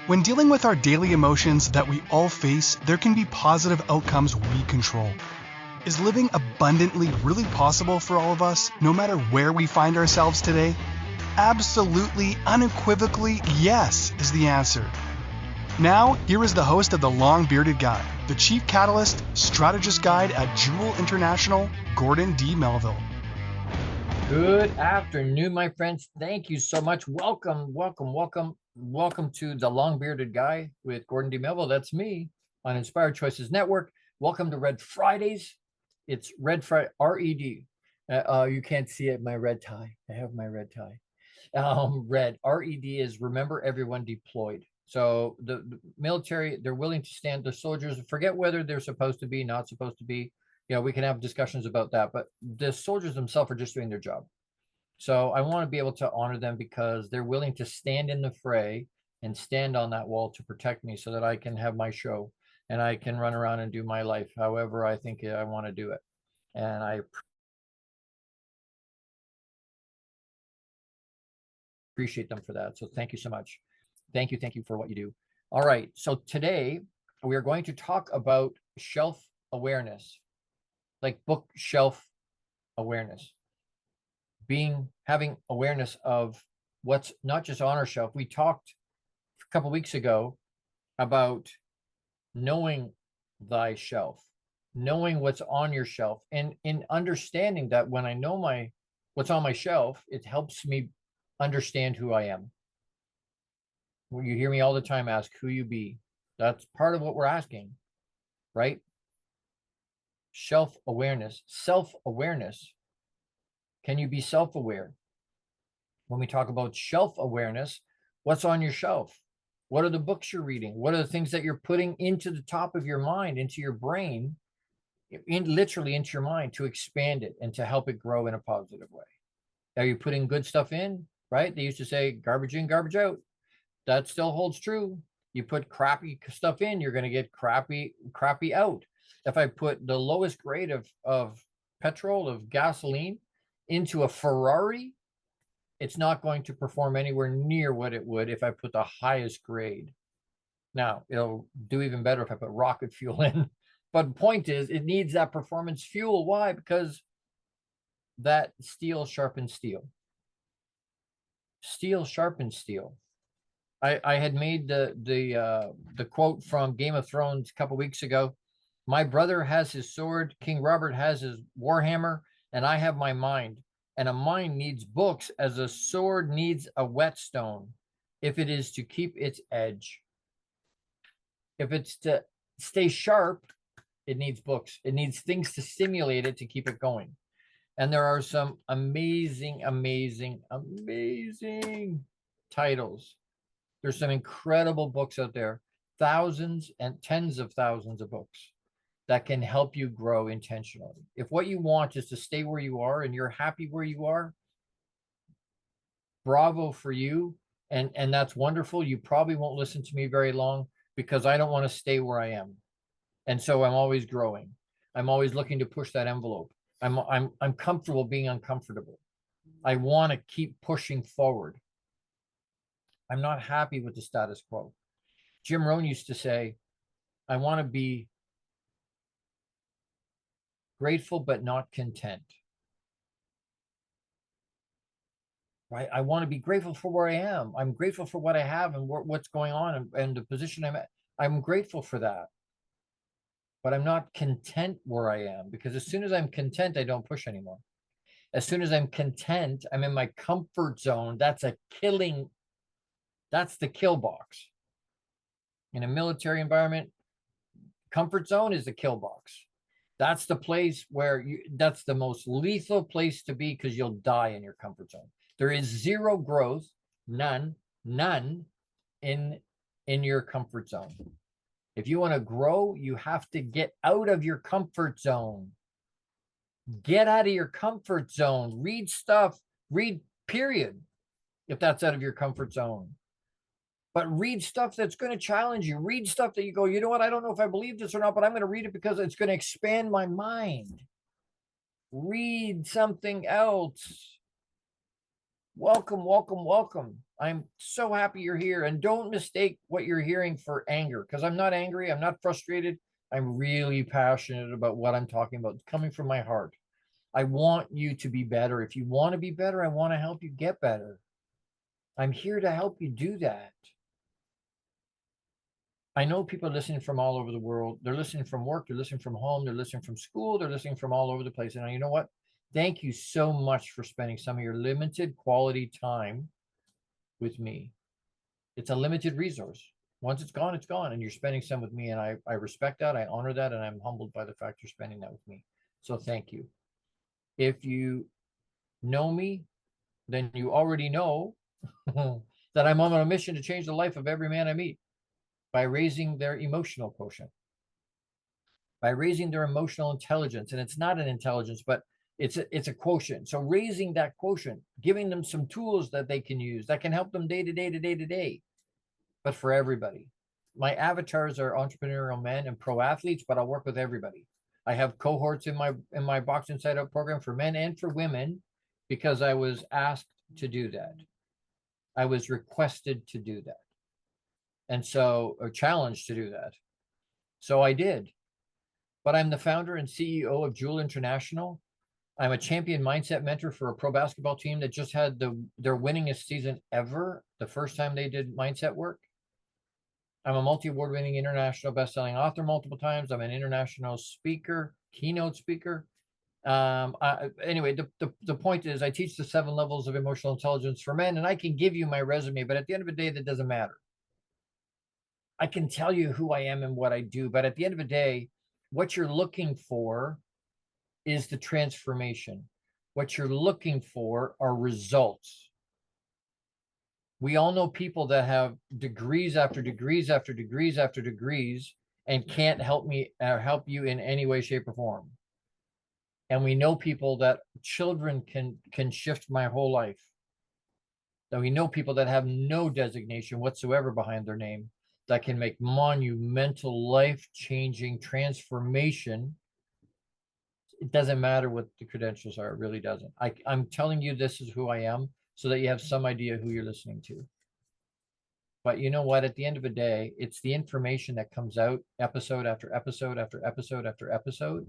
When dealing with our daily emotions that we all face, there can be positive outcomes we control. Is living abundantly really possible for all of us, no matter where we find ourselves today? Absolutely, unequivocally, yes, is the answer. Now, here is the host of The Long Bearded Guy, the Chief Catalyst, Strategist Guide at Jewel International, Gordon D. Melville. Good afternoon, my friends. Thank you so much. Welcome to The Long Bearded Guy with Gordon D. Melville. That's me on Inspired Choices Network. Welcome to Red Fridays. It's Red Friday, R-E-D. You can't see it, my red tie. I have my red tie. Red, R-E-D is remember everyone deployed. So the military, they're willing to stand, the soldiers, forget whether they're supposed to be, not supposed to be. We can have discussions about that, but the soldiers themselves are just doing their job. So I want to be able to honor them because they're willing to stand in the fray and stand on that wall to protect me so that I can have my show and I can run around and do my life however I think I want to do it. And I appreciate them for that. So thank you so much. Thank you for what you do. All right. So today we are going to talk about shelf awareness, like bookshelf awareness, having awareness of what's not just on our shelf. We talked a couple weeks ago about knowing thy shelf, knowing what's on your shelf, and in understanding that when I know what's on my shelf, it helps me understand who I am. Well, you hear me all the time ask who you be. That's part of what we're asking, right? Shelf awareness, self-awareness. Can you be self-aware? When we talk about shelf awareness, what's on your shelf? What are the books you're reading? What are the things that you're putting into the top of your mind, into your brain, literally into your mind to expand it and to help it grow in a positive way? Are you putting good stuff in, right? They used to say garbage in, garbage out. That still holds true. You put crappy stuff in, you're going to get crappy out. If I put the lowest grade of petrol, of gasoline into a Ferrari, it's not going to perform anywhere near what it would if I put the highest grade. Now, it'll do even better if I put rocket fuel in. But the point is, it needs that performance fuel. Why? Because that steel sharpens steel. Steel sharpens steel. I had made the quote from Game of Thrones a couple weeks ago. My brother has his sword, King Robert has his warhammer, and I have my mind. And a mind needs books as a sword needs a whetstone if it is to keep its edge. If it's to stay sharp, it needs books. It needs things to stimulate it to keep it going. And there are some amazing titles. There's some incredible books out there, thousands and tens of thousands of books that can help you grow intentionally. If what you want is to stay where you are and you're happy where you are, bravo for you. And that's wonderful. You probably won't listen to me very long because I don't want to stay where I am. And so I'm always growing. I'm always looking to push that envelope. I'm comfortable being uncomfortable. I want to keep pushing forward. I'm not happy with the status quo. Jim Rohn used to say, I want to be grateful but not content. Right? I want to be grateful for where I am. I'm grateful for what I have and what's going on and the position I'm at. I'm grateful for that. But I'm not content where I am because as soon as I'm content, I don't push anymore. As soon as I'm content, I'm in my comfort zone. That's the kill box. In a military environment, comfort zone is the kill box. That's the place where that's the most lethal place to be because you'll die in your comfort zone. There is zero growth, none in your comfort zone. If you want to grow, you have to get out of your comfort zone. Get out of your comfort zone. Read stuff, period, if that's out of your comfort zone. But read stuff that's going to challenge you. Read stuff that you go, you know what? I don't know if I believe this or not, but I'm going to read it because it's going to expand my mind. Read something else. Welcome, welcome, welcome. I'm so happy you're here. And don't mistake what you're hearing for anger, because I'm not angry. I'm not frustrated. I'm really passionate about what I'm talking about. It's coming from my heart. I want you to be better. If you want to be better, I want to help you get better. I'm here to help you do that. I know people are listening from all over the world. They're listening from work. They're listening from home. They're listening from school. They're listening from all over the place. And you know what? Thank you so much for spending some of your limited quality time with me. It's a limited resource. Once it's gone, it's gone. And you're spending some with me. And I respect that. I honor that. And I'm humbled by the fact you're spending that with me. So thank you. If you know me, then you already know that I'm on a mission to change the life of every man I meet by raising their emotional quotient, by raising their emotional intelligence. And it's not an intelligence, but it's a quotient. So raising that quotient, giving them some tools that they can use that can help them day to day to day to day, but for everybody. My avatars are entrepreneurial men and pro athletes, but I'll work with everybody. I have cohorts in my Box Inside Out program for men and for women because I was asked to do that. I was requested to do that. And so, or challenged to do that. So I did. But I'm the founder and CEO of Jewel International. I'm a champion mindset mentor for a pro basketball team that just had their winningest season ever, the first time they did mindset work. I'm a multi-award winning international best-selling author multiple times. I'm an international speaker, keynote speaker. Anyway, the point is I teach the 7 levels of emotional intelligence for men, and I can give you my resume, but at the end of the day, that doesn't matter. I can tell you who I am and what I do, but at the end of the day, what you're looking for is the transformation. What you're looking for are results. We all know people that have degrees after degrees after degrees after degrees and can't help me or help you in any way, shape, or form. And we know people that children can shift my whole life. That we know people that have no designation whatsoever behind their name that can make monumental, life-changing transformation. It doesn't matter what the credentials are. It really doesn't. I'm telling you this is who I am so that you have some idea who you're listening to. But you know what? At the end of the day, it's the information that comes out episode after episode after episode after episode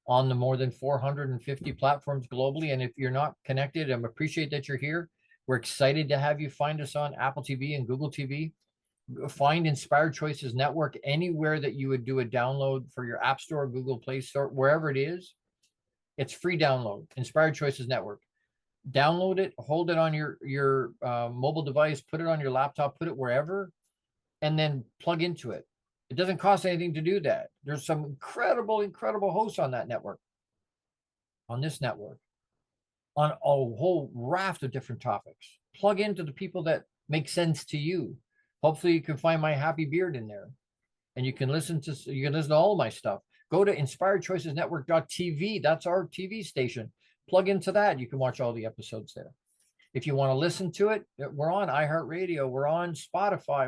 on the more than 450 platforms globally. And if you're not connected, I appreciate that you're here. We're excited to have you. Find us on Apple TV and Google TV. Find Inspired Choices Network anywhere that you would do a download for your App Store, Google Play Store, wherever it is. It's free download, Inspired Choices Network. Download it, hold it on your mobile device, put it on your laptop, put it wherever, and then plug into it. It doesn't cost anything to do that. There's some incredible, incredible hosts on that network, on this network, on a whole raft of different topics. Plug into the people that make sense to you. Hopefully you can find my happy beard in there and you can listen to all of my stuff. Go to inspiredchoicesnetwork.tv. That's our TV station. Plug into that. You can watch all the episodes there. If you want to listen to it, we're on iHeartRadio. We're on Spotify.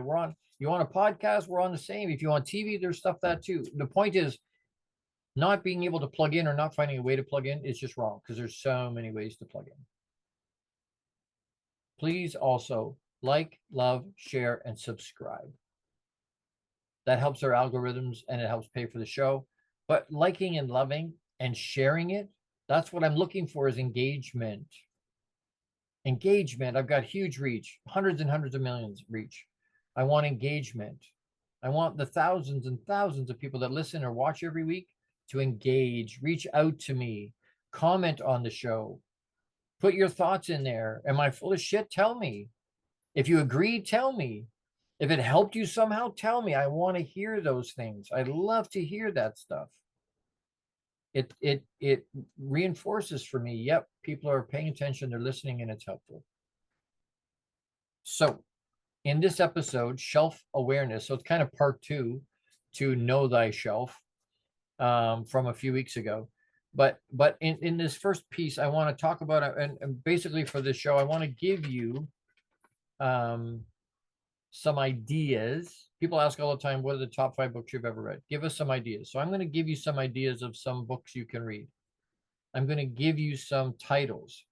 You want a podcast? We're on the same. If you want TV, there's stuff that too. The point is not being able to plug in or not finding a way to plug in is just wrong because there's so many ways to plug in. Please also like, love, share, and subscribe. That helps our algorithms and it helps pay for the show. But liking and loving and sharing it, that's what I'm looking for is engagement. Engagement. I've got huge reach, hundreds and hundreds of millions reach. I want engagement. I want the thousands and thousands of people that listen or watch every week to engage, reach out to me, comment on the show, put your thoughts in there. Am I full of shit? Tell me. If you agree, tell me. If it helped you somehow, tell me. I want to hear those things. I love to hear that stuff. It reinforces for me, yep, people are paying attention, they're listening, and it's helpful. So in this episode, shelf awareness, so it's kind of part 2 to know thyself from a few weeks ago. But in this first piece, I want to talk about, and basically for this show, I want to give you some ideas. People ask all the time, what are the top 5 books you've ever read? Give us some ideas. So I'm going to give you some ideas of some books you can read. I'm going to give you some titles.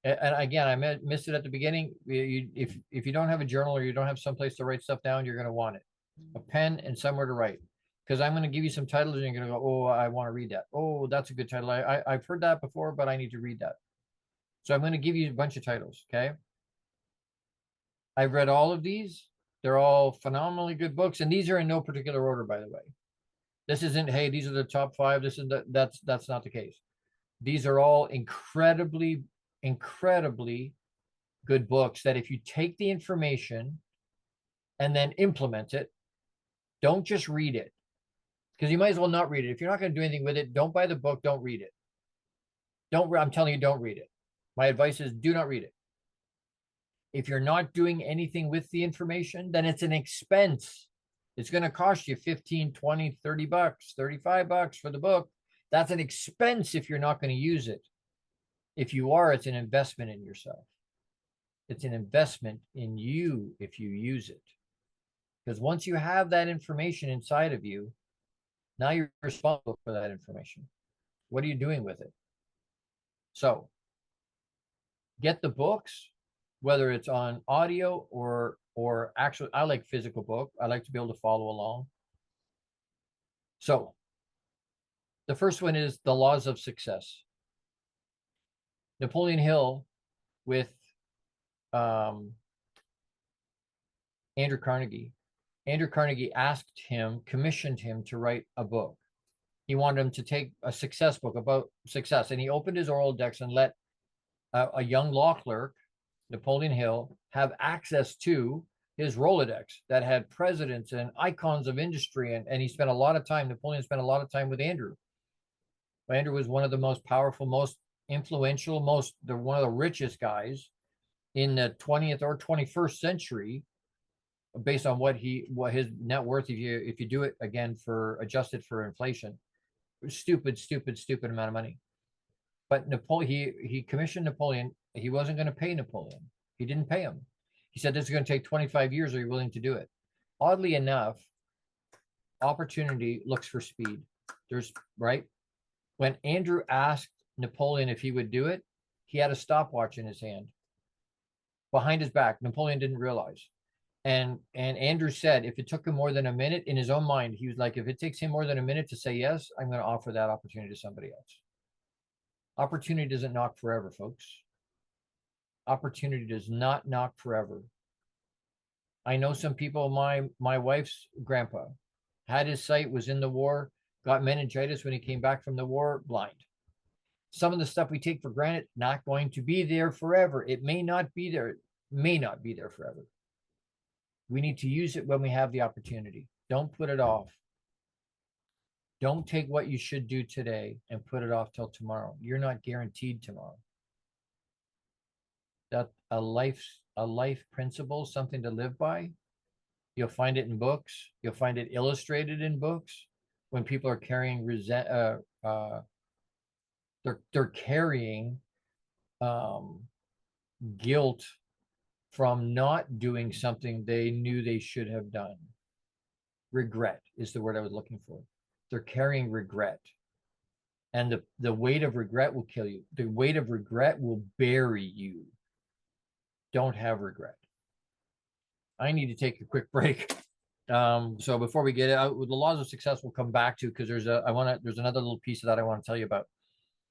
And again, I missed it at the beginning. If you don't have a journal or you don't have someplace to write stuff down, you're going to want it. A pen and somewhere to write. Because I'm going to give you some titles and you're going to go, oh, I want to read that. Oh, that's a good title. I've heard that before, but I need to read that. So I'm going to give you a bunch of titles, okay? I've read all of these. They're all phenomenally good books. And these are in no particular order, by the way. This isn't, hey, these are the top 5. This is that's not the case. These are all incredibly, incredibly good books that if you take the information and then implement it, don't just read it, because you might as well not read it. If you're not going to do anything with it, don't buy the book, don't read it. I'm telling you, don't read it. My advice is do not read it. If you're not doing anything with the information, then it's an expense. It's going to cost you 15, 20, 30 bucks, 35 bucks for the book. That's an expense if you're not going to use it. If you are, it's an investment in yourself. It's an investment in you if you use it. Because once you have that information inside of you, now you're responsible for that information. What are you doing with it? So get the books, whether it's on audio or actually, I like physical book. I like to be able to follow along. So the first one is The Laws of Success. Napoleon Hill with Andrew Carnegie. Andrew Carnegie commissioned him to write a book. He wanted him to take a success book about success. And he opened his Rolodex and let a young law clerk, Napoleon Hill, have access to his Rolodex that had presidents and icons of industry. And he spent a lot of time, Napoleon spent a lot of time with Andrew. Andrew was one of the most powerful, most influential, one of the richest guys in the 20th or 21st century, based on what his net worth, if you do it again for adjusted for inflation, stupid amount of money. But Napoleon, he commissioned Napoleon. He wasn't going to pay Napoleon. He didn't pay him. He said, this is going to take 25 years. Are you willing to do it? Oddly enough, opportunity looks for speed. Right? When Andrew asked Napoleon if he would do it, he had a stopwatch in his hand behind his back. Napoleon didn't realize. And Andrew said, if it took him more than a minute, in his own mind, he was like, if it takes him more than a minute to say yes, I'm going to offer that opportunity to somebody else. Opportunity doesn't knock forever, folks. Opportunity does not knock forever. I know some people, my wife's grandpa had his sight, was in the war, got meningitis when he came back from the war, blind. Some of the stuff we take for granted, not going to be there forever. It may not be there, forever. We need to use it when we have the opportunity. Don't put it off. Don't take what you should do today and put it off till tomorrow. You're not guaranteed tomorrow. That's a life principle, something to live by. You'll find it in books. You'll find it illustrated in books when people are carrying they're carrying guilt from not doing something they knew they should have done. Regret is the word I was looking for. They're carrying regret. And the weight of regret will kill you. The weight of regret will bury you. Don't have regret. I need to take a quick break. So before we get out, the laws of success we'll come back to, because there's another little piece of that I want to tell you about.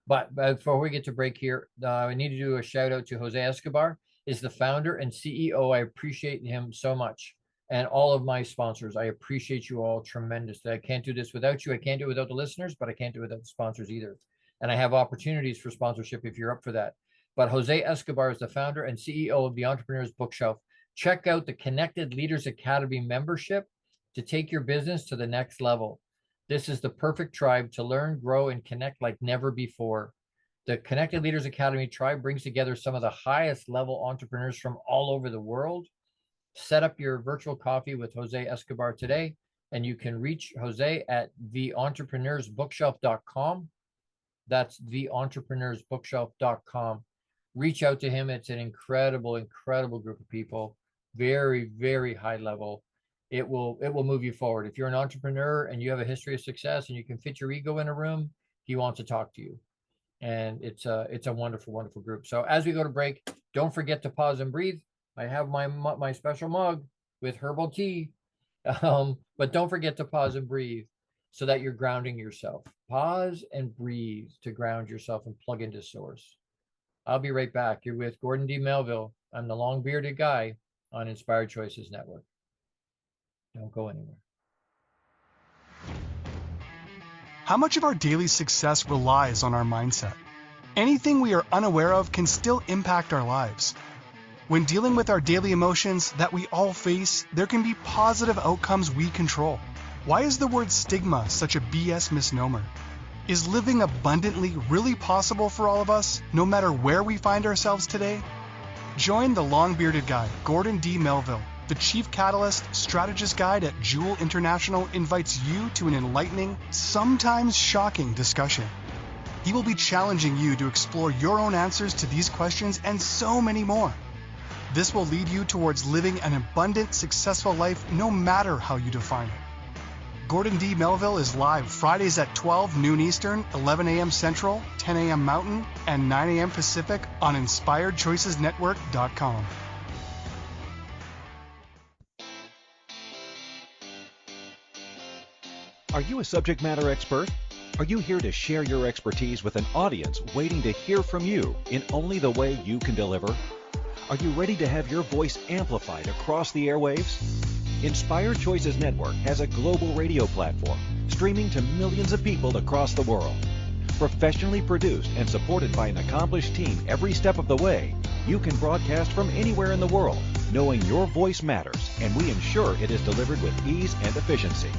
But before we get to break here, I need to do a shout out to Jose Escobar, is the founder and CEO. I appreciate him so much. And all of my sponsors, I appreciate you all tremendously. I can't do this without you. I can't do it without the listeners, but I can't do it without the sponsors either. And I have opportunities for sponsorship if you're up for that. But Jose Escobar is the founder and CEO of the Entrepreneur's Bookshelf. Check out the Connected Leaders Academy membership to take your business to the next level. This is the perfect tribe to learn, grow, and connect like never before. The Connected Leaders Academy tribe brings together some of the highest level entrepreneurs from all over the world. Set up your virtual coffee with Jose Escobar today, and you can reach Jose at theentrepreneursbookshelf.com. That's theentrepreneursbookshelf.com. Reach out to him. It's an incredible group of people. Very, very high level. It will move you forward. If you're an entrepreneur and you have a history of success and you can fit your ego in a room, he wants to talk to you. And it's a wonderful, wonderful group. So as we go to break, don't forget to pause and breathe. I have my special mug with herbal tea. But don't forget to pause and breathe so that you're grounding yourself. Pause and breathe to ground yourself and plug into source. I'll be right back. You're with Gordon D. Melville. I'm the long bearded guy on Inspired Choices Network. Don't go anywhere. How much of our daily success relies on our mindset? Anything we are unaware of can still impact our lives. When dealing with our daily emotions that we all face, there can be positive outcomes we control. Why is the word stigma such a BS misnomer? Is living abundantly really possible for all of us, no matter where we find ourselves today? Join the long-bearded guy, Gordon D. Melville. The Chief Catalyst Strategist Guide at Jewel International invites you to an enlightening, sometimes shocking discussion. He will be challenging you to explore your own answers to these questions and so many more. This will lead you towards living an abundant, successful life no matter how you define it. Gordon D. Melville is live Fridays at 12 noon Eastern, 11 a.m. Central, 10 a.m. Mountain, and 9 a.m. Pacific on InspiredChoicesNetwork.com. Are you a subject matter expert? Are you here to share your expertise with an audience waiting to hear from you in only the way you can deliver? Are you ready to have your voice amplified across the airwaves? Inspired Choices Network has a global radio platform streaming to millions of people across the world. Professionally produced and supported by an accomplished team every step of the way, you can broadcast from anywhere in the world, knowing your voice matters, and we ensure it is delivered with ease and efficiency.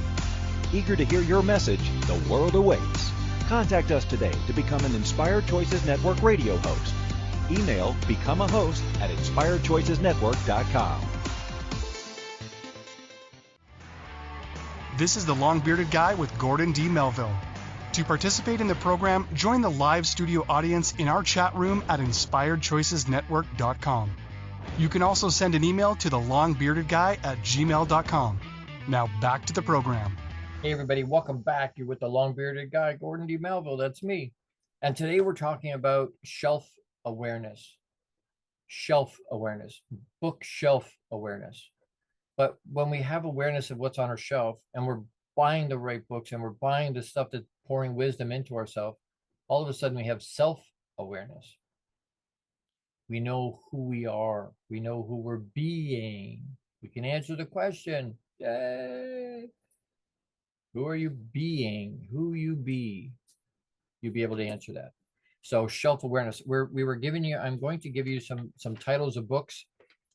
Eager to hear your message, the world awaits. Contact us today to become an Inspired Choices Network radio host. Email become a host at inspiredchoicesnetwork.com. This is the long-bearded guy with Gordon D. Melville. To participate in the program, join the live studio audience in our chat room at inspiredchoicesnetwork.com. You can also send an email to the longbeardedguy@gmail.com. Now back to the program. Hey everybody, welcome back. You're with the long-bearded guy, Gordon D. Melville. That's me. And today we're talking about shelf awareness, bookshelf awareness. But when we have awareness of what's on our shelf and we're buying the right books and we're buying the stuff that's pouring wisdom into ourselves, all of a sudden we have self-awareness. We know who we are. We know who we're being. We can answer the question, yay! Who are you being? Who you be? You'll be able to answer that. So shelf awareness. We were giving you. I'm going to give you some titles of books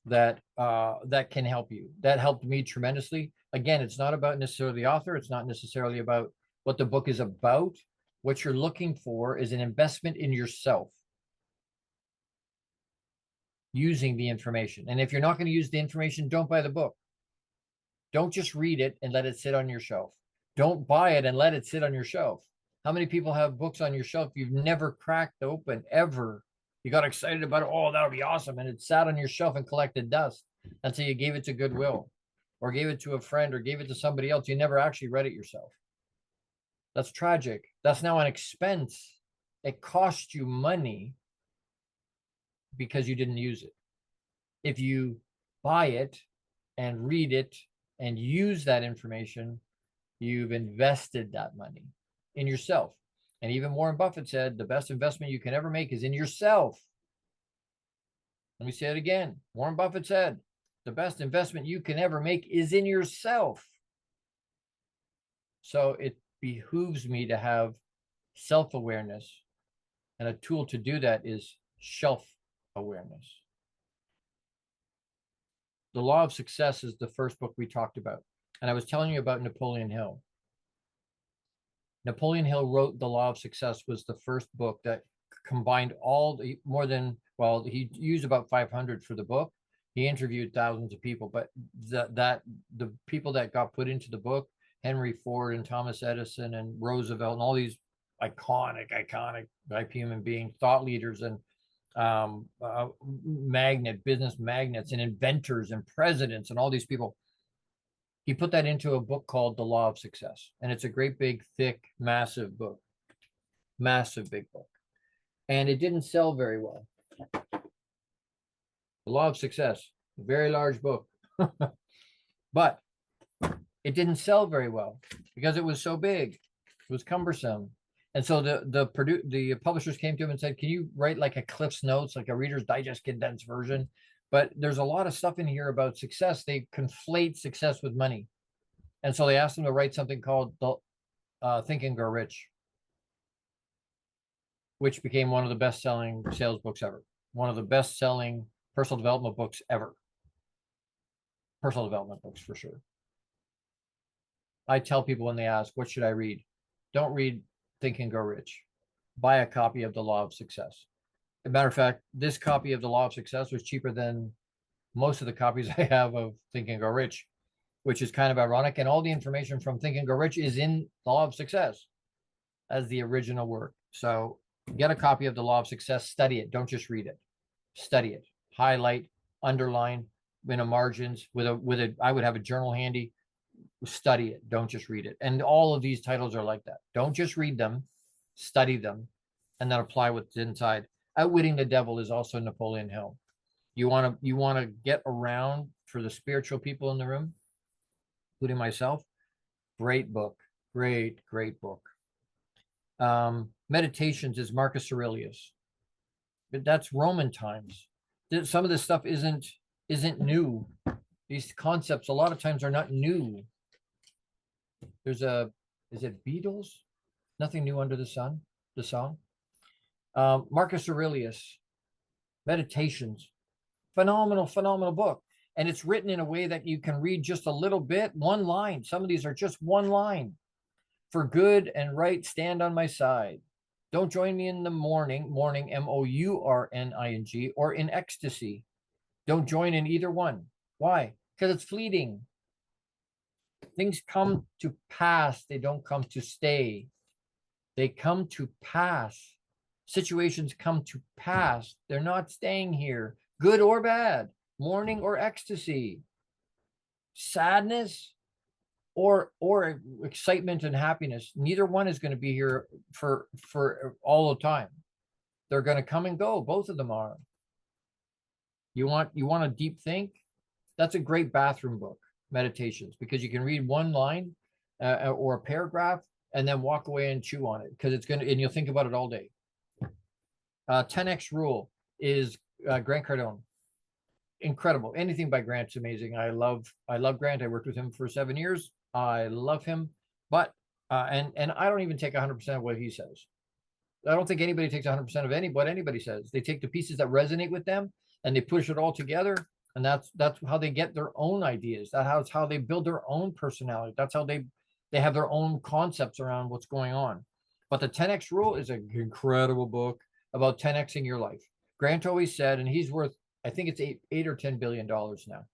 that that can help you. That helped me tremendously. Again, it's not about necessarily the author. It's not necessarily about what the book is about. What you're looking for is an investment in yourself, using the information. And if you're not going to use the information, don't buy the book. Don't just read it and let it sit on your shelf. Don't buy it and let it sit on your shelf. How many people have books on your shelf you've never cracked open, ever? You got excited about it. Oh, that'll be awesome. And it sat on your shelf and collected dust until you gave it to Goodwill or gave it to a friend or gave it to somebody else. You never actually read it yourself. That's tragic. That's now an expense. It cost you money because you didn't use it. If you buy it and read it and use that information, you've invested that money in yourself. And even Warren Buffett said, the best investment you can ever make is in yourself. Let me say it again. Warren Buffett said, the best investment you can ever make is in yourself. So it behooves me to have self-awareness. And a tool to do that is shelf awareness. The Law of Success is the first book we talked about. And I was telling you about Napoleon Hill. Napoleon Hill wrote The Law of Success, was the first book that combined all the he used about 500 for the book. He interviewed thousands of people, but the people that got put into the book, Henry Ford and Thomas Edison and Roosevelt and all these iconic type human beings, thought leaders and business magnates and inventors and presidents and all these people. He put that into a book called The Law of Success. And it's a great big, thick, massive book. Massive big book. and it didn't sell very well. The Law of Success, a very large book, but it didn't sell very well because it was so big. It was cumbersome. And so the publishers came to him and said, can you write like a Cliff's Notes, like a Reader's Digest condensed version? But there's a lot of stuff in here about success. They conflate success with money. And so they asked him to write something called Think and Grow Rich, which became one of the best-selling sales books ever. One of the best-selling personal development books ever. Personal development books for sure. I tell people when they ask, what should I read? Don't read Think and Grow Rich. Buy a copy of The Law of Success. As a matter of fact, this copy of The Law of Success was cheaper than most of the copies I have of Think and Grow Rich, which is kind of ironic. And all the information from Think and Grow Rich is in The Law of Success as the original work. So get a copy of The Law of Success, study it. Don't just read it. Study it. Highlight, underline, margins with a I would have a journal handy. Study it. Don't just read it. And all of these titles are like that. Don't just read them, study them, and then apply what's inside. Outwitting the Devil is also Napoleon Hill. You want to get around for the spiritual people in the room, including myself. Great book. Great book. Meditations is Marcus Aurelius. But that's Roman times. Some of this stuff isn't new. These concepts a lot of times are not new. Is it Beatles? Nothing New Under the Sun, the song. Marcus Aurelius, Meditations. Phenomenal book. And it's written in a way that you can read just a little bit, one line. Some of these are just one line. For good and right, stand on my side. Don't join me in the mourning, mourning, or in ecstasy. Don't join in either one. Why? Because it's fleeting. Things come to pass. They don't come to stay. They come to pass. Situations come to pass. They're not staying here, good or bad, mourning or ecstasy, sadness or excitement and happiness. Neither one is going to be here for all the time. They're going to come and go. Both of them are. You want a deep think? That's a great bathroom book, Meditations, because you can read one line or a paragraph and then walk away and chew on it, because it's going to, and you'll think about it all day. 10X Rule is Grant Cardone. Incredible. Anything by Grant's amazing. I love Grant. I worked with him for 7 years. I love him, but and I don't even take 100% of what he says. I don't think anybody takes 100% of what anybody says. They take the pieces that resonate with them and they push it all together, and that's how they get their own ideas. That's how they build their own personality. That's how they have their own concepts around what's going on. But the 10X Rule is an incredible book about 10Xing your life. Grant always said, and he's worth, I think it's $8 or $10 billion now.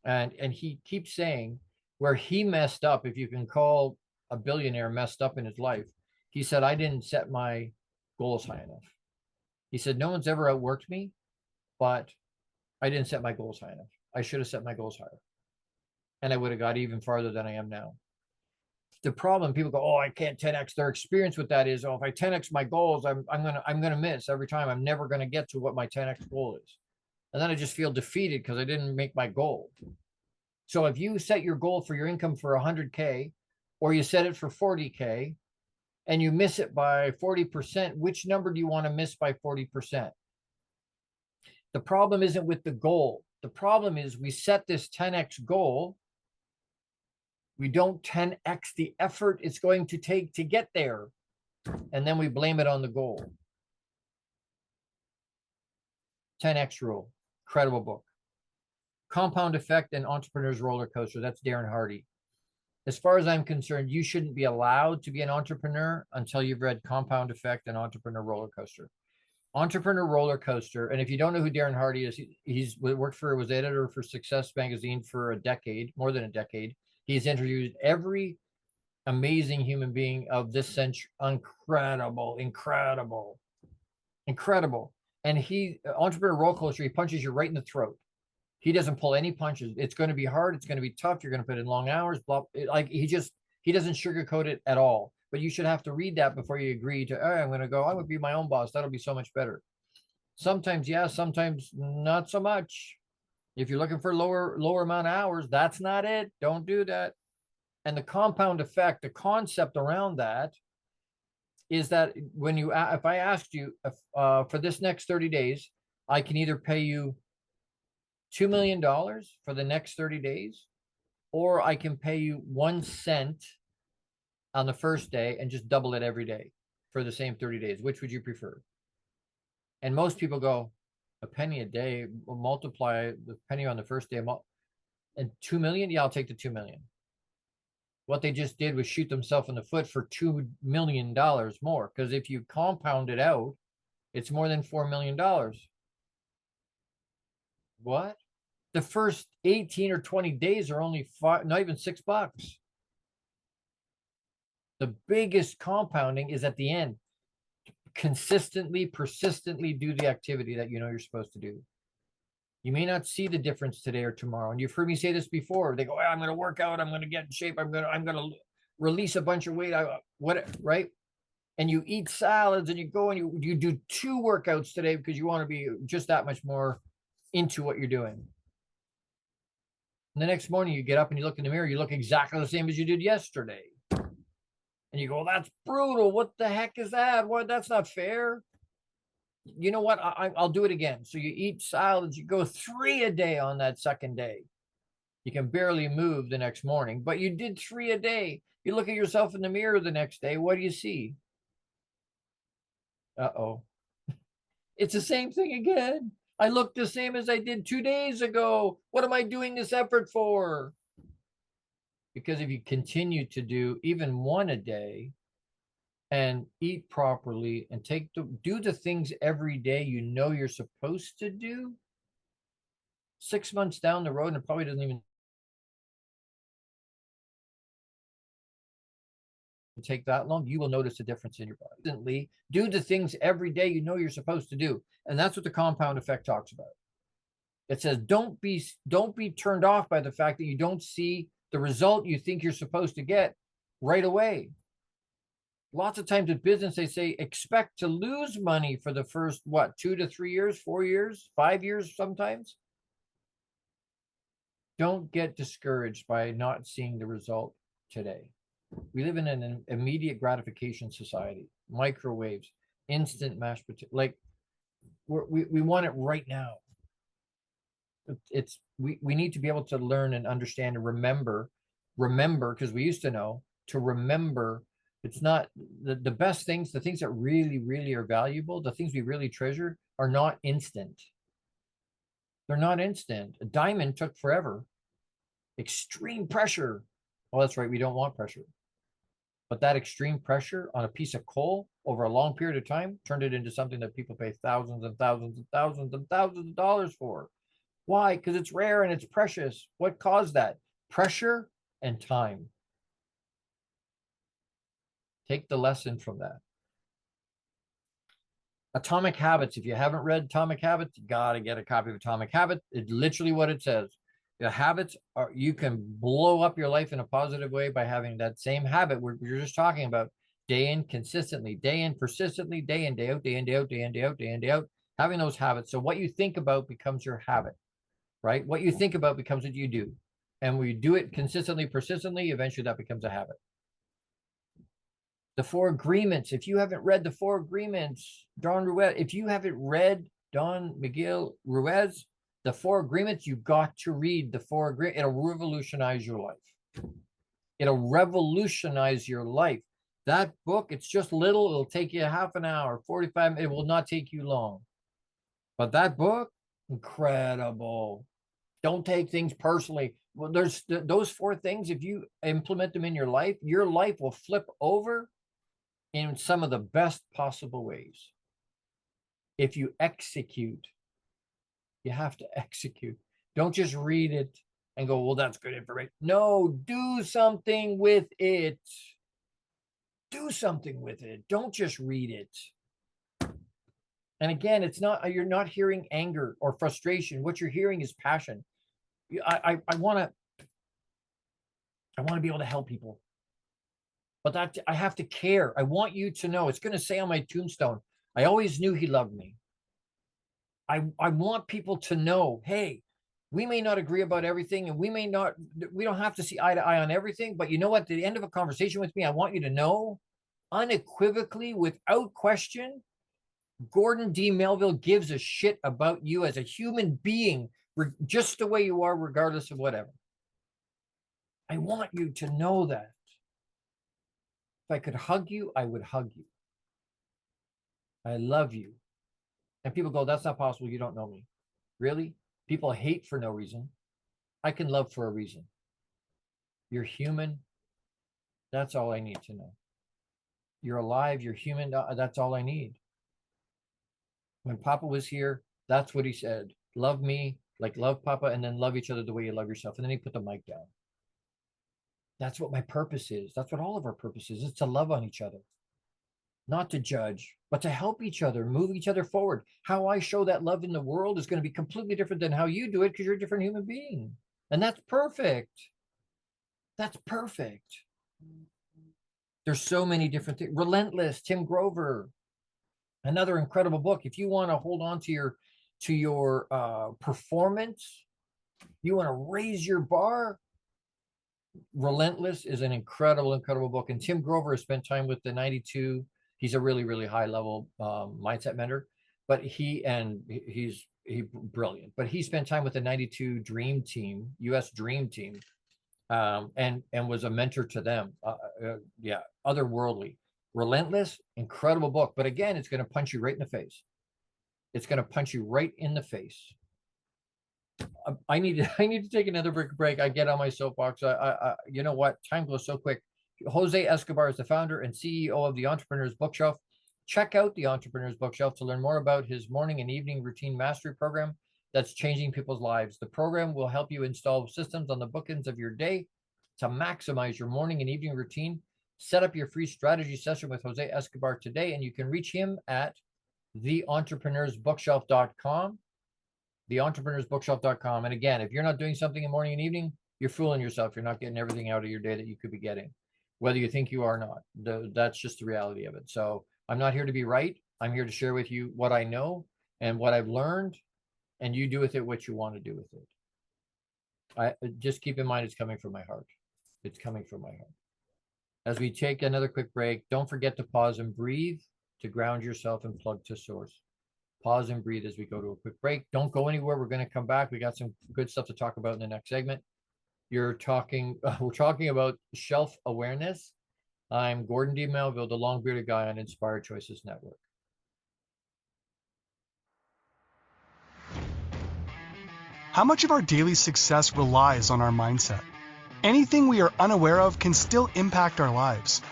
And he keeps saying where he messed up, if you can call a billionaire messed up in his life, he said, I didn't set my goals high enough. He said, no one's ever outworked me, but I didn't set my goals high enough. I should have set my goals higher. And I would have got even farther than I am now. The problem, people go, oh, I can't 10X. Their experience with that is, oh, if I 10X my goals, I'm gonna miss every time. I'm never gonna get to what my 10X goal is. And then I just feel defeated because I didn't make my goal. So if you set your goal for your income for 100K, or you set it for 40K, and you miss it by 40%, which number do you want to miss by 40%? The problem isn't with the goal. The problem is we set this 10X goal. We don't 10X the effort it's going to take to get there. And then we blame it on the goal. 10X Rule. Incredible book. Compound Effect and Entrepreneur's Roller Coaster. That's Darren Hardy. As far as I'm concerned, you shouldn't be allowed to be an entrepreneur until you've read Compound Effect and Entrepreneur Roller Coaster. Entrepreneur Roller Coaster, and if you don't know who Darren Hardy is, was editor for Success Magazine for a decade, more than a decade. He's interviewed every amazing human being of this century. Incredible. And Entrepreneur Roller Coaster, he punches you right in the throat. He doesn't pull any punches. It's going to be hard. It's going to be tough. You're going to put in long hours. Blah. He doesn't sugarcoat it at all. but you should have to read that before you agree to, I'm going to be my own boss. That'll be so much better. Sometimes, yeah, sometimes not so much. If you're looking for lower amount of hours, that's not it. Don't do that. And the compound effect, the concept around that is that if I asked you for this next 30 days, I can either pay you $2 million for the next 30 days, or I can pay you 1 cent on the first day and just double it every day for the same 30 days. Which would you prefer? And most people go, a penny a day, multiply the penny on the first day, and 2 million? Yeah, I'll take the 2 million. What they just did was shoot themselves in the foot for $2 million more. Because if you compound it out, it's more than $4 million. What? The first 18 or 20 days are only not even $6. The biggest compounding is at the end. Consistently, persistently do the activity that you know you're supposed to do. You may not see the difference today or tomorrow. And you've heard me say this before. They go, I'm going to work out. I'm going to get in shape. I'm going to release a bunch of weight. Right? And you eat salads and you go and you do 2 workouts today because you want to be just that much more into what you're doing. And the next morning you get up and you look in the mirror. You look exactly the same as you did yesterday. And you go, that's brutal. What the heck is that? What? That's not fair. You know what? I'll do it again. So you eat salads. You go 3 a day on that second day. You can barely move the next morning, but you did 3 a day. You look at yourself in the mirror the next day. What do you see? Uh-oh. It's the same thing again. I look the same as I did 2 days ago. What am I doing this effort for? Because if you continue to do even 1 a day and eat properly and do the things every day you know you're supposed to do, 6 months down the road, and it probably doesn't even take that long, you will notice a difference in your body. Instantly, do the things every day you know you're supposed to do. And that's what the compound effect talks about. It says, don't be turned off by the fact that you don't see the result you think you're supposed to get right away. Lots of times in business, they say, expect to lose money for the first, 2 to 3 years, 4 years, 5 years sometimes. Don't get discouraged by not seeing the result today. We live in an immediate gratification society, microwaves, instant mashed potato. Like we want it right now. We need to be able to learn and understand and remember, because we used to know to remember. It's not the best things, the things that really, really are valuable, the things we really treasure are not instant. They're not instant. A diamond took forever. Extreme pressure. Oh, that's right. We don't want pressure. But that extreme pressure on a piece of coal over a long period of time turned it into something that people pay thousands and thousands and thousands and thousands of dollars for. Why? Because it's rare and it's precious. What caused that? Pressure and time. Take the lesson from that. Atomic Habits. If you haven't read Atomic Habits, you got to get a copy of Atomic Habits. It's literally what it says. The habits you can blow up your life in a positive way by having that same habit you're just talking about, day in, consistently, day in, persistently, day in, day out, day in, day out, day in, day out, day in, day out, having those habits. So what you think about becomes your habit, right? What you think about becomes what you do. And when you do it consistently, persistently, eventually that becomes a habit. The 4 Agreements. If you haven't read the 4 Agreements, Don Ruiz, if you haven't read Don Miguel Ruiz, the 4 Agreements, you got to read the 4 Agreements. It'll revolutionize your life. It'll revolutionize your life. That book, it's just little. It'll take you half an hour, 45 minutes. It will not take you long. But that book, incredible. Don't take things personally. Well, there's those 4 things. If you implement them in your life will flip over in some of the best possible ways. If you execute. You have to execute. Don't just read it and go, well, that's good information. No, do something with it. Do something with it. Don't just read it. And again, you're not hearing anger or frustration. What you're hearing is passion. I want to be able to help people. but that I have to care. I want you to know. It's going to say on my tombstone, I always knew he loved me. I want people to know, hey, we may not agree about everything, and we don't have to see eye to eye on everything, but you know what? At the end of a conversation with me, I want you to know unequivocally, without question, Gordon D. Melville gives a shit about you as a human being, just the way you are, regardless of whatever. I want you to know that. If I could hug you, I would hug you. I love you. And people go, that's not possible. You don't know me. Really? People hate for no reason. I can love for a reason. You're human. That's all I need to know. You're alive. You're human. That's all I need. When Papa was here, that's what he said. Love me like love Papa, and then love each other the way you love yourself. And then he put the mic down. That's what my purpose is. That's what all of our purpose is. It's to love on each other. Not to judge, but to help each other, move each other forward. How I show that love in the world is going to be completely different than how you do it, because you're a different human being. And that's perfect. That's perfect. There's so many different things. Relentless, Tim Grover. Another incredible book. If you want to hold on to your performance, you want to raise your bar, Relentless is an incredible book. And Tim Grover has spent time with the 92. He's a really, really high level mindset mentor, but he's brilliant. But he spent time with the 92 Dream Team, US Dream Team, and was a mentor to them. Otherworldly. Relentless, incredible book. But again, it's going to punch you right in the face. It's going to punch you right in the face. I need to take another break. I get on my soapbox. You know what? Time goes so quick. Jose Escobar is the founder and CEO of the Entrepreneur's Bookshelf. Check out the Entrepreneur's Bookshelf to learn more about his morning and evening routine mastery program that's changing people's lives. The program will help you install systems on the bookends of your day to maximize your morning and evening routine. Set up your free strategy session with Jose Escobar today, and you can reach him at theentrepreneursbookshelf.com. Theentrepreneursbookshelf.com. And again, if you're not doing something in morning and evening, you're fooling yourself. You're not getting everything out of your day that you could be getting, whether you think you are or not. That's just the reality of it. So I'm not here to be right. I'm here to share with you what I know and what I've learned, and you do with it what you want to do with it. Just keep in mind, it's coming from my heart. It's coming from my heart. As we take another quick break, don't forget to pause and breathe to ground yourself and plug to source. Pause and breathe as we go to a quick break. Don't go anywhere. We're going to come back. We got some good stuff to talk about in the next segment. We're talking about shelf awareness. I'm Gordon D. Melville, the long bearded guy on Inspired Choices Network. How much of our daily success relies on our mindset? Anything we are unaware of can still impact our lives.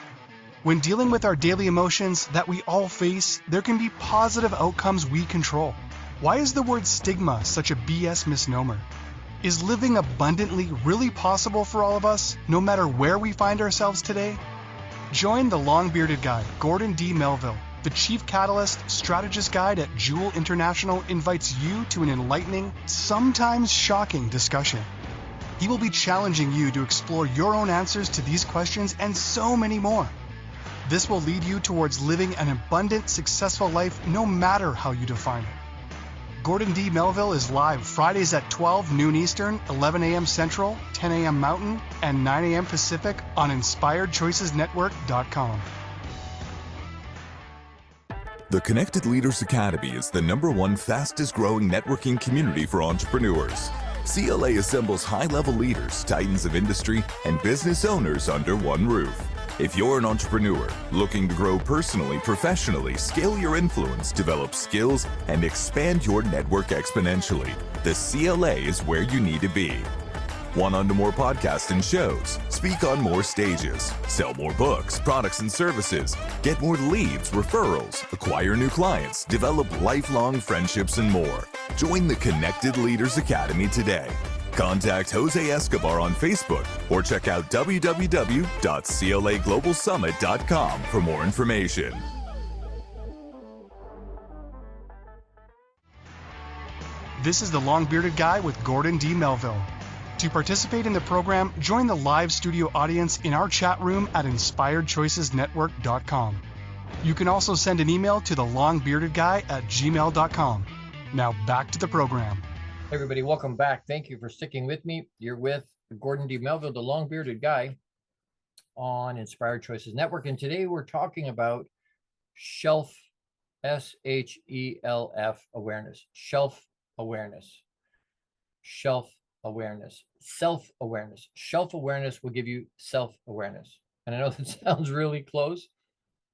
When dealing with our daily emotions that we all face, there can be positive outcomes we control. Why is the word stigma such a BS misnomer? Is living abundantly really possible for all of us, no matter where we find ourselves today? Join the long-bearded guy, Gordon D. Melville. The Chief Catalyst Strategist Guide at Jewel International invites you to an enlightening, sometimes shocking discussion. He will be challenging you to explore your own answers to these questions and so many more. This will lead you towards living an abundant, successful life no matter how you define it. Gordon D. Melville is live Fridays at 12 noon Eastern, 11 a.m. Central, 10 a.m. Mountain, and 9 a.m. Pacific on InspiredChoicesNetwork.com. The Connected Leaders Academy is the #1 fastest growing networking community for entrepreneurs. CLA assembles high-level leaders, titans of industry, and business owners under one roof. If you're an entrepreneur looking to grow personally, professionally, scale your influence, develop skills, and expand your network exponentially, the CLA is where you need to be. Want on to more podcasts and shows, speak on more stages, sell more books, products, and services, get more leads, referrals, acquire new clients, develop lifelong friendships, and more. Join the Connected Leaders Academy today. Contact Jose Escobar on Facebook or check out www.claglobalsummit.com for more information. This is the long-bearded guy with Gordon D. Melville. To participate in the program, join the live studio audience in our chat room at inspiredchoicesnetwork.com. You can also send an email to thelongbeardedguy@gmail.com. Now back to the program. Hey everybody, welcome back. Thank you for sticking with me. You're with Gordon D. Melville, the long bearded guy on Inspired Choices Network. And today we're talking about shelf, SHELF awareness, shelf awareness, shelf awareness, self-awareness. Shelf awareness will give you self-awareness. And I know that sounds really close.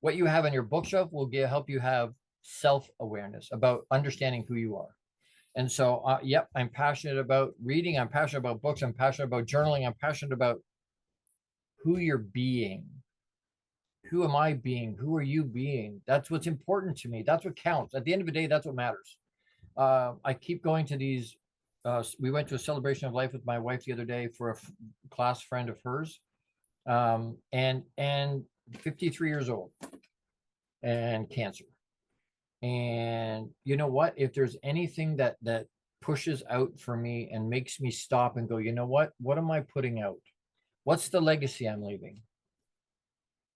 What you have on your bookshelf will help you have self-awareness about understanding who you are. And so, yep, I'm passionate about reading. I'm passionate about books. I'm passionate about journaling. I'm passionate about who you're being. Who am I being? Who are you being? That's what's important to me. That's what counts. At the end of the day, that's what matters. I keep going to these. We went to a celebration of life with my wife the other day for a class friend of hers, and 53 years old and cancer. And you know what? If there's anything that pushes out for me and makes me stop and go, you know what? What am I putting out? What's the legacy I'm leaving?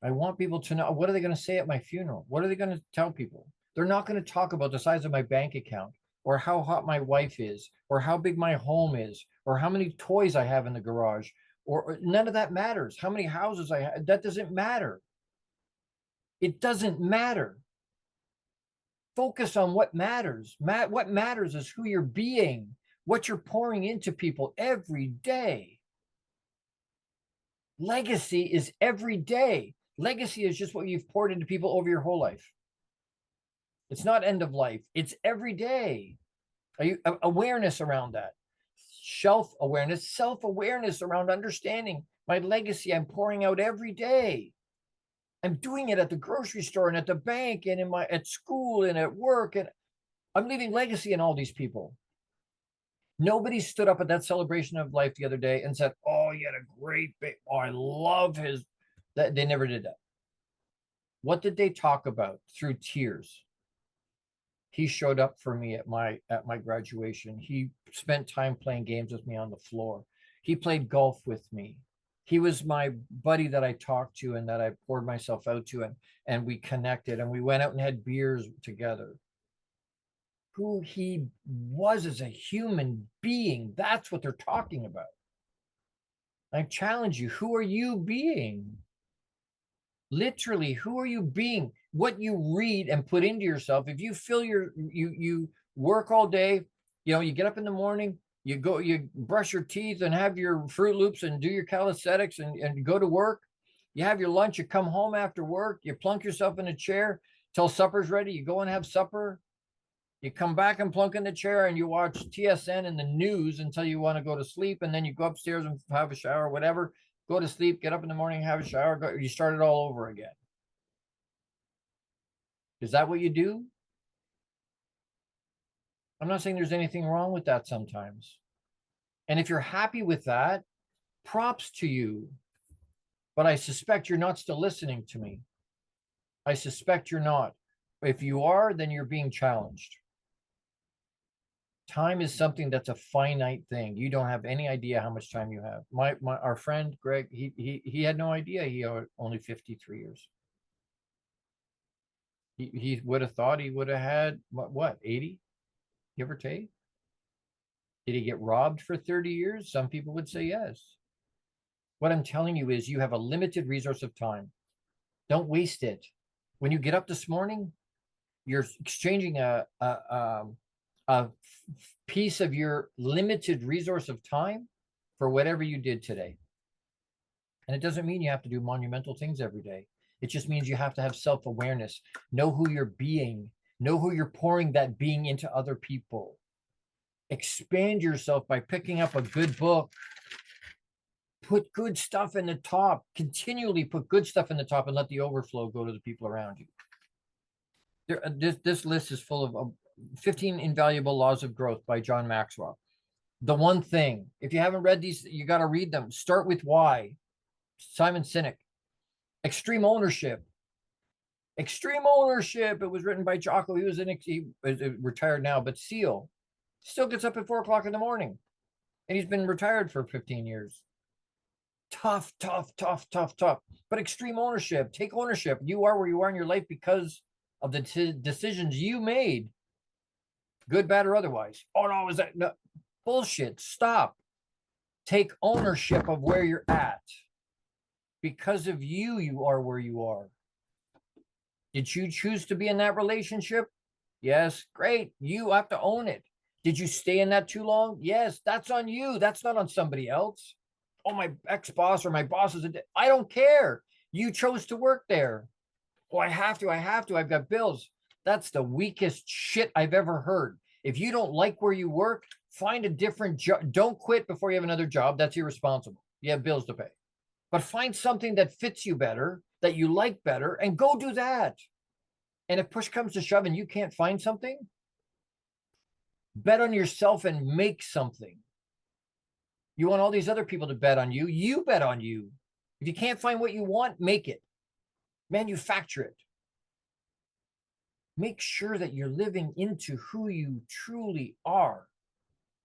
I want people to know, what are they going to say at my funeral? What are they going to tell people? They're not going to talk about the size of my bank account or how hot my wife is or how big my home is or how many toys I have in the garage, or none of that matters. How many houses I have, that doesn't matter. It doesn't matter. Focus on what matters. What matters is who you're being, what you're pouring into people every day. Legacy is every day. Legacy is just what you've poured into people over your whole life. It's not end of life. It's every day. Awareness around that. Shelf awareness, self-awareness around understanding my legacy I'm pouring out every day. I'm doing it at the grocery store and at the bank and at school and at work, and I'm leaving legacy in all these people. Nobody stood up at that celebration of life the other day and said, "Oh, you had a great big. Oh, I love his." They never did that. What did they talk about? Through tears. He showed up for me at my graduation. He spent time playing games with me on the floor. He played golf with me. He was my buddy that I talked to and that I poured myself out to, and we connected and we went out and had beers together. Who he was as a human being, that's what they're talking about. I challenge you, who are you being? Literally, who are you being? What you read and put into yourself. If you feel you work all day, you get up in the morning, you brush your teeth and have your Fruit Loops and do your calisthenics and go to work. You have your lunch, you come home after work, you plunk yourself in a chair till supper's ready, you go and have supper. You come back and plunk in the chair and you watch TSN and the news until you want to go to sleep, and then you go upstairs and have a shower, whatever, go to sleep, get up in the morning, have a shower, you start it all over again. Is that what you do? I'm not saying there's anything wrong with that sometimes. And if you're happy with that, props to you. But I suspect you're not still listening to me. I suspect you're not. If you are, then you're being challenged. Time is something that's a finite thing. You don't have any idea how much time you have. Our friend Greg, he had no idea he had only 53 years. He would have thought he would have had what 80, give or take. Did he get robbed for 30 years? Some people would say yes. What I'm telling you is you have a limited resource of time. Don't waste it. When you get up this morning, you're exchanging a piece of your limited resource of time for whatever you did today. And it doesn't mean you have to do monumental things every day. It just means you have to have self-awareness, know who you're being, know who you're pouring that being into other people. Expand yourself by picking up a good book. Put good stuff in the top. Continually put good stuff in the top and let the overflow go to the people around you. This list is full of 15 Invaluable Laws of Growth by John Maxwell. The one thing, if you haven't read these, you got to read them. Start with Why. Simon Sinek. Extreme Ownership. Extreme Ownership. It was written by Jocko. He was retired now, but SEAL. Still gets up at 4 o'clock in the morning. and he's been retired for 15 years. Tough, tough, tough, tough, tough. But extreme ownership. Take ownership. You are where you are in your life because of the decisions you made, good, bad, or otherwise. Oh no, is that no bullshit? Stop. Take ownership of where you're at. Because of you, you are where you are. Did you choose to be in that relationship? Yes, great. You have to own it. Did you stay in that too long? Yes, that's on you. That's not on somebody else. Oh, my ex-boss or my boss is I don't care. You chose to work there. Oh, I have to. I've got bills. That's the weakest shit I've ever heard. If you don't like where you work, find a different job. Don't quit before you have another job. That's irresponsible. You have bills to pay. But find something that fits you better, that you like better, and go do that. And if push comes to shove and you can't find something, bet on yourself and make something. You want all these other people to bet on you. You bet on you. If you can't find what you want, make it. Manufacture it. Make sure that you're living into who you truly are.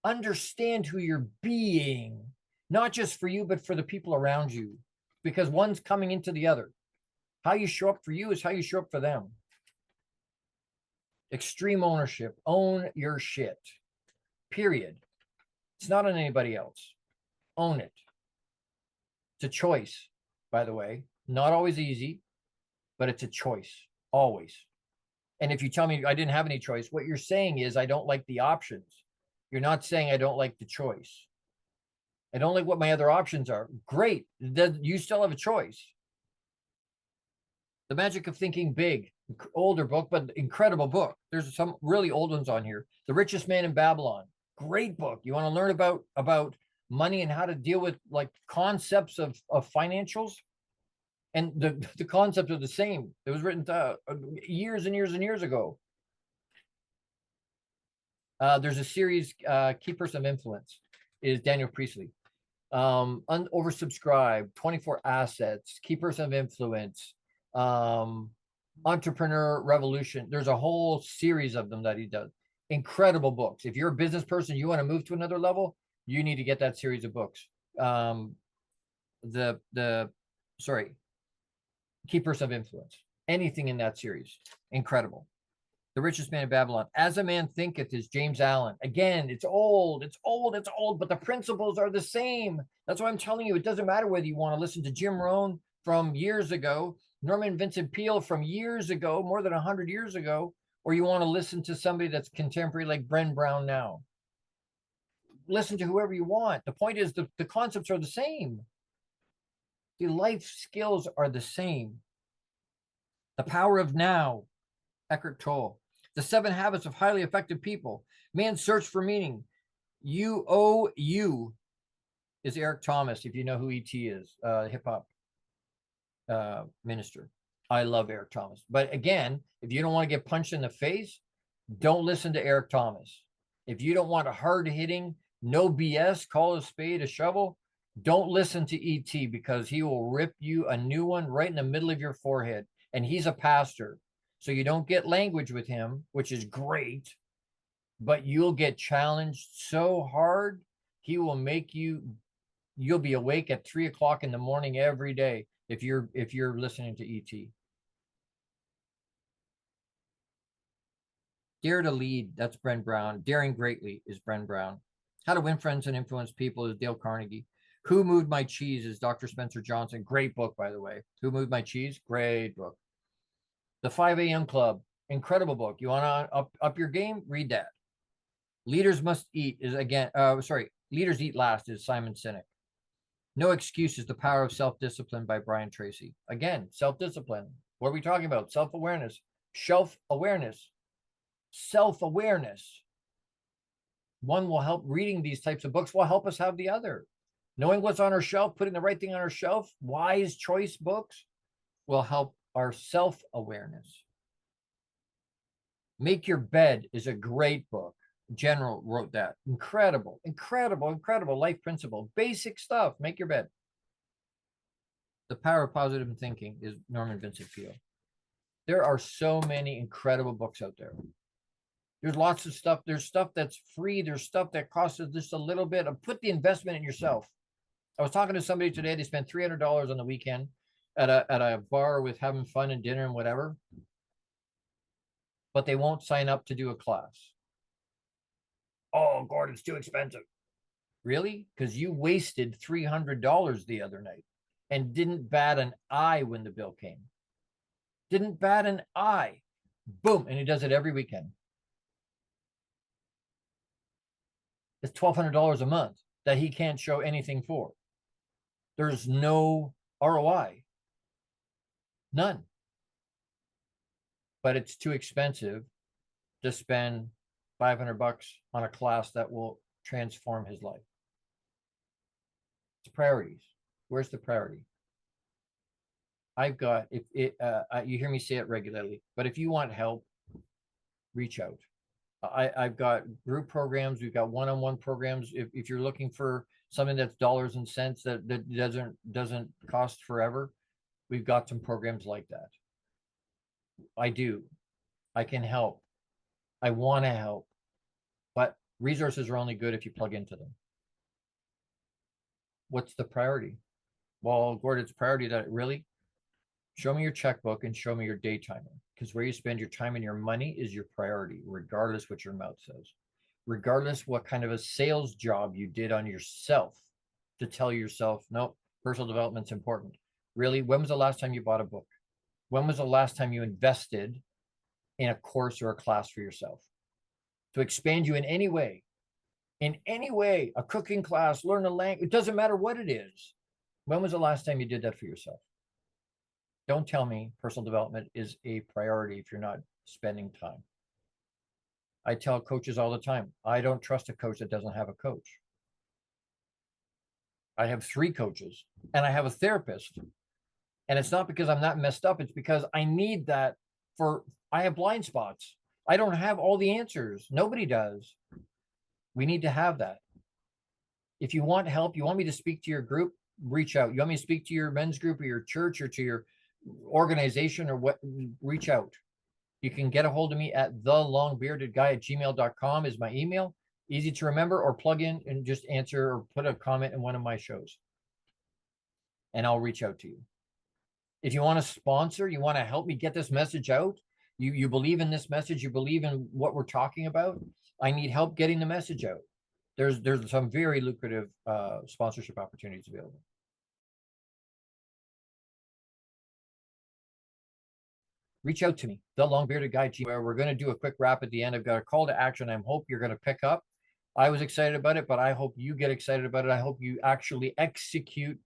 Understand who you're being, not just for you, but for the people around you, because one's coming into the other. How you show up for you is how you show up for them. Extreme ownership. Own your shit. Period. It's not on anybody else. Own it. It's a choice, by the way. Not always easy, but it's a choice. Always. And if you tell me I didn't have any choice, what you're saying is I don't like the options. You're not saying I don't like the choice. I don't like what my other options are. Great. You still have a choice. The Magic of Thinking Big, older book, but incredible book. There's some really old ones on here. The Richest Man in Babylon, great book. You want to learn about money and how to deal with like concepts of financials, and the concepts are the same. It was written years and years and years ago. There's a series, Key Person of Influence, is Daniel Priestley. Oversubscribed, 24 Assets, Key Person of Influence, Entrepreneur Revolution. There's a whole series of them that he does. Incredible books. If you're a business person, you want to move to another level, you need to get that series of books. Key Person of Influence. Anything in that series. Incredible. The Richest Man in Babylon. As a Man Thinketh is James Allen. Again, it's old, but the principles are the same. That's why I'm telling you, it doesn't matter whether you want to listen to Jim Rohn from years ago, Norman Vincent Peale from years ago, more than 100 years ago, or you want to listen to somebody that's contemporary like Bren Brown now. Listen to whoever you want. The point is the concepts are the same. The life skills are the same. The Power of Now, Eckhart Tolle. The 7 Habits of Highly Effective People. Man's Search for Meaning. You is Eric Thomas, if you know who E.T. is, hip-hop minister. I love Eric Thomas. But again, if you don't want to get punched in the face, don't listen to Eric Thomas. If you don't want a hard-hitting, no BS, call a spade a shovel, don't listen to E.T. because he will rip you a new one right in the middle of your forehead. And he's a pastor. So you don't get language with him, which is great, but you'll get challenged so hard, he will make you'll be awake at 3 o'clock in the morning every day if you're listening to ET. Dare to Lead, that's Bren Brown. Daring Greatly is Bren Brown. How to Win Friends and Influence People is Dale Carnegie. Who Moved My Cheese is Dr. Spencer Johnson. Great book, by the way. Who Moved My Cheese? Great book. The 5 a.m. Club, incredible book. You want to up your game? Read that. Leaders Must Eat is Leaders Eat Last is Simon Sinek. No Excuses, The Power of Self-Discipline by Brian Tracy. Again, self-discipline. What are we talking about? Self-awareness. Self-awareness. Self-awareness. One will help. Reading these types of books will help us have the other. Knowing what's on our shelf, putting the right thing on our shelf, wise choice books will help our self-awareness. Make Your Bed is a great book. General wrote that. Incredible life principle. Basic stuff. Make your bed. The Power of Positive Thinking is Norman Vincent Peale. There are so many incredible books out there. There's lots of stuff. There's stuff that's free. There's stuff that costs just a little bit. Put the investment in yourself. I was talking to somebody today. They spent $300 on the weekend at a bar with having fun and dinner and whatever, but they won't sign up to do a class. Oh, Gordon, it's too expensive. Really? Because you wasted $300 the other night and didn't bat an eye when the bill came. Didn't bat an eye. Boom. And he does it every weekend. It's $1,200 a month that he can't show anything for. There's no ROI. None. But it's too expensive to spend $500 on a class that will transform his life. It's priorities. Where's the priority? I've got, you hear me say it regularly, but if you want help, reach out. I've got group programs. We've got one-on-one programs. If you're looking for something that's dollars and cents that doesn't cost forever, we've got some programs like that. I do. I can help. I want to help. But resources are only good if you plug into them. What's the priority? Well, Gordon, it's priority that really show me your checkbook and show me your day timer, because where you spend your time and your money is your priority, regardless what your mouth says, regardless what kind of a sales job you did on yourself to tell yourself, no, personal development's important. Really, when was the last time you bought a book? When was the last time you invested in a course or a class for yourself to expand you in any way, a cooking class, learn a language, it doesn't matter what it is. When was the last time you did that for yourself? Don't tell me personal development is a priority if you're not spending time. I tell coaches all the time, I don't trust a coach that doesn't have a coach. I have 3 coaches and I have a therapist. And it's not because I'm not messed up. It's because I need that I have blind spots. I don't have all the answers. Nobody does. We need to have that. If you want help, you want me to speak to your group, reach out. You want me to speak to your men's group or your church or to your organization or what, reach out. You can get a hold of me at thelongbeardedguy@gmail.com is my email. Easy to remember, or plug in and just answer or put a comment in one of my shows. And I'll reach out to you. If you want to sponsor, you want to help me get this message out, you believe in this message, you believe in what we're talking about, I need help getting the message out. There's some very lucrative sponsorship opportunities available. Reach out to me, the Long Bearded Guy, where we're going to do a quick wrap at the end. I've got a call to action. I hope you're going to pick up. I was excited about it, but I hope you get excited about it. I hope you actually execute.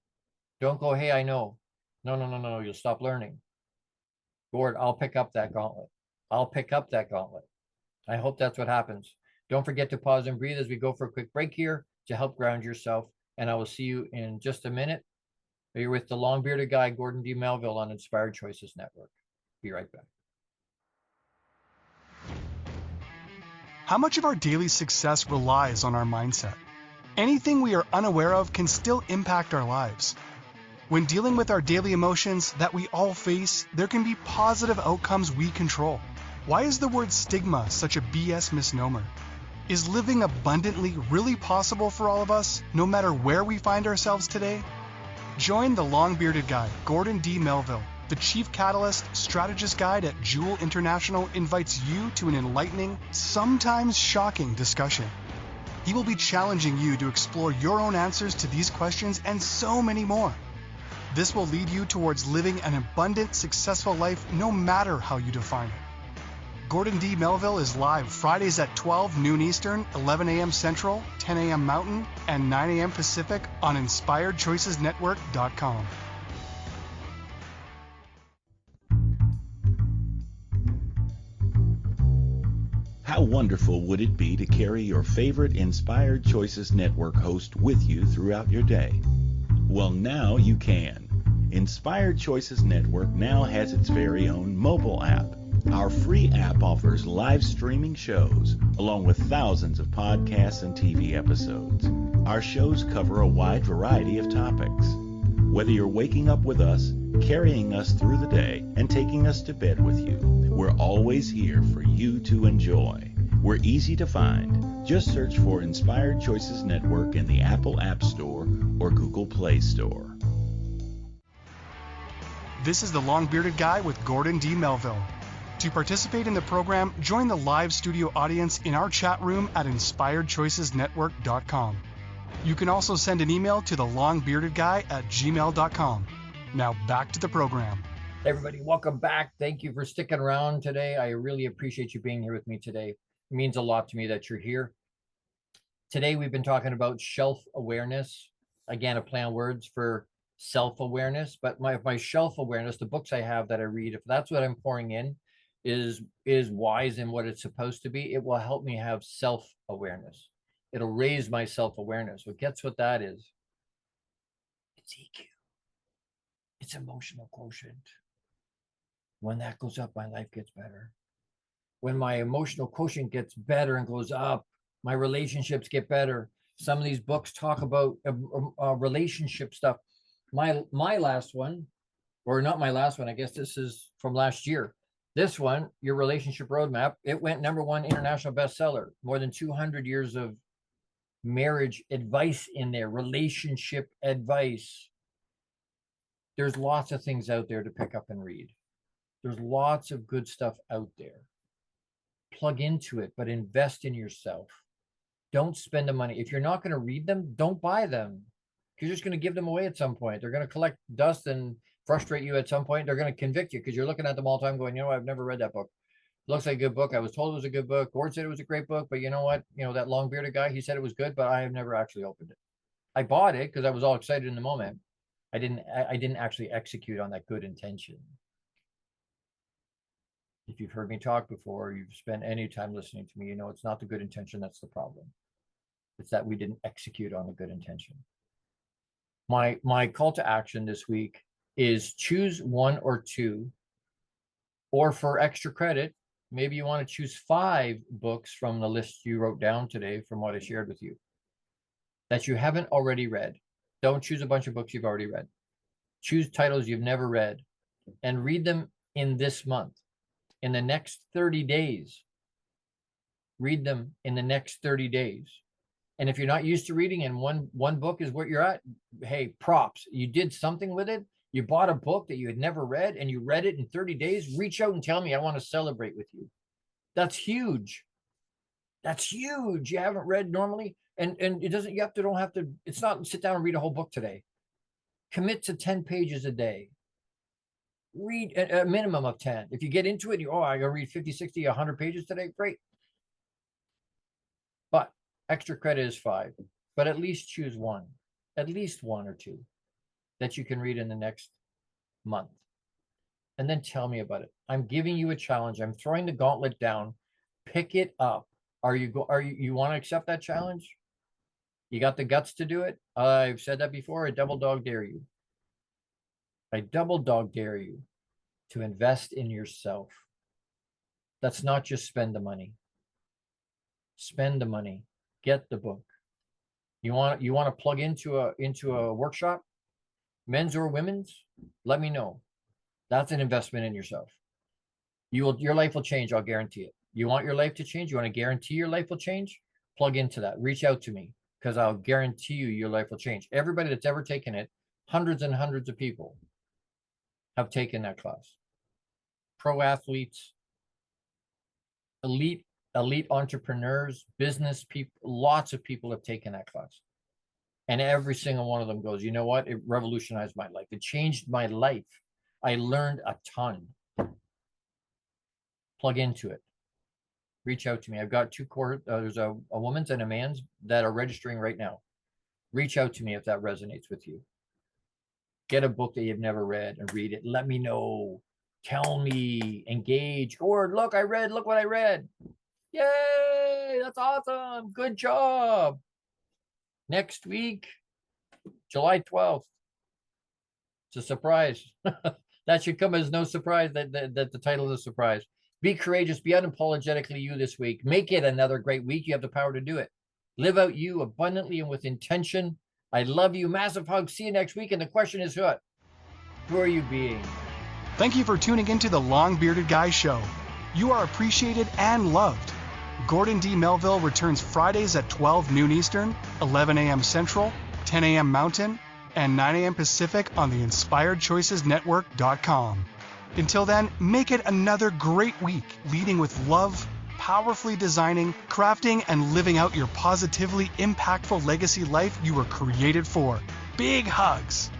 Don't go, hey, I know. No. You'll stop learning. Gord, I'll pick up that gauntlet. I'll pick up that gauntlet. I hope that's what happens. Don't forget to pause and breathe as we go for a quick break here to help ground yourself. And I will see you in just a minute. You're with the Long Bearded Guy, Gordon D. Melville on Inspired Choices Network. Be right back. How much of our daily success relies on our mindset? Anything we are unaware of can still impact our lives. When dealing with our daily emotions that we all face, there can be positive outcomes we control. Why is the word stigma such a BS misnomer? Is living abundantly really possible for all of us, no matter where we find ourselves today? Join the Long-Bearded Guy, Gordon D. Melville. The Chief Catalyst Strategist Guide at Jewel International invites you to an enlightening, sometimes shocking discussion. He will be challenging you to explore your own answers to these questions and so many more. This will lead you towards living an abundant, successful life no matter how you define it. Gordon D. Melville is live Fridays at 12 noon Eastern, 11 a.m. Central, 10 a.m. Mountain, and 9 a.m. Pacific on InspiredChoicesNetwork.com. How wonderful would it be to carry your favorite Inspired Choices Network host with you throughout your day? Well, now you can. Inspired Choices Network now has its very own mobile app. Our free app offers live streaming shows, along with thousands of podcasts and TV episodes. Our shows cover a wide variety of topics. Whether you're waking up with us, carrying us through the day, and taking us to bed with you, we're always here for you to enjoy. We're easy to find. Just search for Inspired Choices Network in the Apple App Store or Google Play Store. This is the Long Bearded Guy with Gordon D. Melville. To participate in the program, join the live studio audience in our chat room at inspiredchoicesnetwork.com. You can also send an email to thelongbeardedguy@gmail.com. Now back to the program. Hey everybody, welcome back. Thank you for sticking around today. I really appreciate you being here with me today. It means a lot to me that you're here. Today we've been talking about shelf awareness. Again, a play on words for self-awareness, but my shelf awareness, the books I have that I read, if that's what I'm pouring in is wise in what it's supposed to be, it will help me have self-awareness. It'll raise my self-awareness. Well, guess what that is? It's EQ. It's emotional quotient. When that goes up, my life gets better. When my emotional quotient gets better and goes up, my relationships get better. Some of these books talk about relationship stuff. My last one, or not my last one, I guess this is from last year. This one, Your Relationship Roadmap, it went #1 international bestseller. More than 200 years of marriage advice in there, relationship advice. There's lots of things out there to pick up and read. There's lots of good stuff out there. Plug into it, but invest in yourself. Don't spend the money. If you're not going to read them, don't buy them. You're just going to give them away at some point. They're going to collect dust and frustrate you at some point. They're going to convict you because you're looking at them all the time going, you know, I've never read that book. Looks like a good book. I was told it was a good book. Gord said it was a great book, but you know what? You know, that long bearded guy, he said it was good, but I have never actually opened it. I bought it because I was all excited in the moment. I didn't actually execute on that good intention. If you've heard me talk before, you've spent any time listening to me, you know it's not the good intention that's the problem. It's that we didn't execute on the good intention. My call to action this week is choose one or two, or for extra credit, maybe you want to choose 5 books from the list you wrote down today from what I shared with you that you haven't already read. Don't choose a bunch of books you've already read. Choose titles you've never read and read them in this month. In the next 30 days, read them in the next 30 days. And if you're not used to reading and one book is what you're at, hey, props. You did something with it. You bought a book that you had never read and you read it in 30 days. Reach out and tell me, I want to celebrate with you. That's huge. That's huge. You haven't read normally. And it doesn't, don't have to, it's not sit down and read a whole book today. Commit to 10 pages a day. Read a minimum of 10. If you get into it, I gotta read 50, 60, 100 pages today, great. But extra credit is 5. But at least choose one, at least 1 or 2 that you can read in the next month. And then tell me about it. I'm giving you a challenge. I'm throwing the gauntlet down. Pick it up. You want to accept that challenge? You got the guts to do it? I've said that before. I double dog dare you. I double dog dare you to invest in yourself. That's not just spend the money. Spend the money. Get the book. You want to plug into a workshop, men's or women's? Let me know. That's an investment in yourself. Your life will change. I'll guarantee it. You want your life to change? You want to guarantee your life will change? Plug into that. Reach out to me because I'll guarantee you your life will change. Everybody that's ever taken it, hundreds and hundreds of people have taken that class. Pro athletes, elite entrepreneurs, business people, lots of people have taken that class. And every single one of them goes, you know what? It revolutionized my life. It changed my life. I learned a ton. Plug into it. Reach out to me. I've got 2 there's a woman's and a man's that are registering right now. Reach out to me if that resonates with you. Get a book that you've never read and read it. Let me know. Tell me. Engage. Or look what I read. Yay! That's awesome. Good job. Next week, July 12th. It's a surprise. That should come as no surprise that the title is a surprise. Be courageous. Be unapologetically you this week. Make it another great week. You have the power to do it. Live out you abundantly and with intention. I love you. Massive hug. See you next week. And the question is what? Who are you being? Thank you for tuning into the Long Bearded Guy Show. You are appreciated and loved. Gordon D. Melville returns Fridays at 12 noon Eastern, 11 a.m. Central, 10 a.m. Mountain, and 9 a.m. Pacific on the InspiredChoicesNetwork.com. Until then, make it another great week, leading with love, powerfully designing, crafting, and living out your positively impactful legacy life you were created for. Big hugs!